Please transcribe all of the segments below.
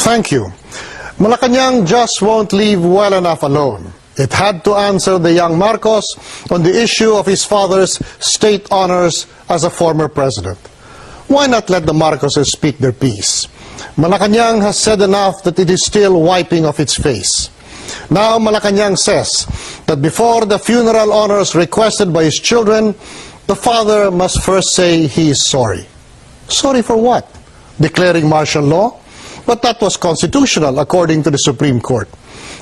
Thank you. Malacanang just won't leave well enough alone. It had to answer the young Marcos on the issue of his father's state honors as a former president. Why not let the Marcoses speak their piece? Malacanang has said enough that it is still wiping off its face. Now Malacanang says that before the funeral honors requested by his children, the father must first say he is sorry. Sorry for what? Declaring martial law? But that was constitutional according to the Supreme Court.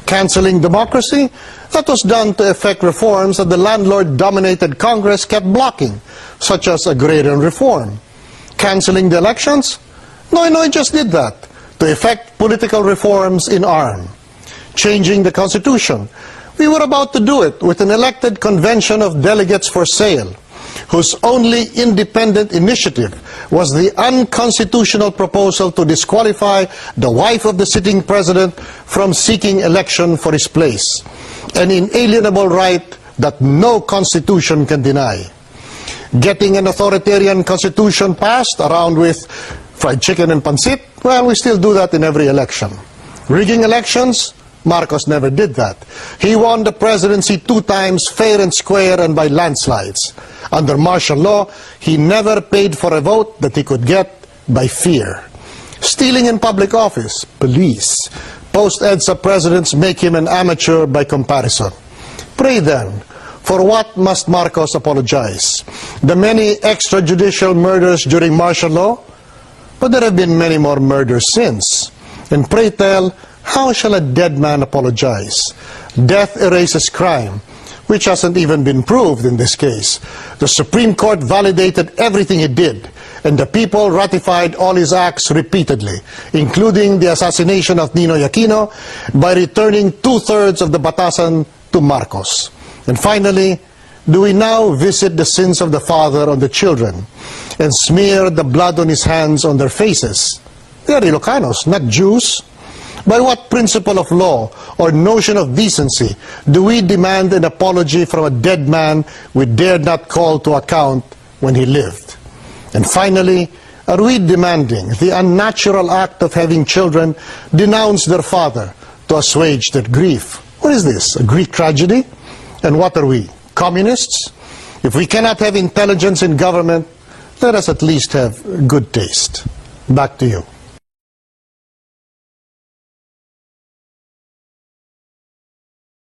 Canceling democracy? That was done to effect reforms that the landlord-dominated Congress kept blocking, such as agrarian reform. Canceling the elections? No, it just did that, to effect political reforms in arm. Changing the Constitution? We were about to do it with an elected convention of delegates for sale, whose only independent initiative was the unconstitutional proposal to disqualify the wife of the sitting president from seeking election for his place, an inalienable right that no constitution can deny. Getting an authoritarian constitution passed around with fried chicken and pancit, well, we still do that in every election. Rigging elections? Marcos never did that. He won the presidency 2 times fair and square and by landslides. Under martial law, he never paid for a vote that he could get by fear. Stealing in public office, police. Post-EDSA presidents make him an amateur by comparison. Pray then, for what must Marcos apologize? The many extrajudicial murders during martial law? But there have been many more murders since. And pray tell, how shall a dead man apologize? Death erases crime, which hasn't even been proved in this case. The Supreme Court validated everything he did, and the people ratified all his acts repeatedly, including the assassination of Ninoy Aquino, by returning 2/3 of the batasan to Marcos. And finally, do we now visit the sins of the father on the children and smear the blood on his hands on their faces? They are Ilocanos, not Jews. By what principle of law or notion of decency do we demand an apology from a dead man we dared not call to account when he lived? And finally, are we demanding the unnatural act of having children denounce their father to assuage their grief? What is this, a Greek tragedy? And what are we, communists? If we cannot have intelligence in government, let us at least have good taste. Back to you.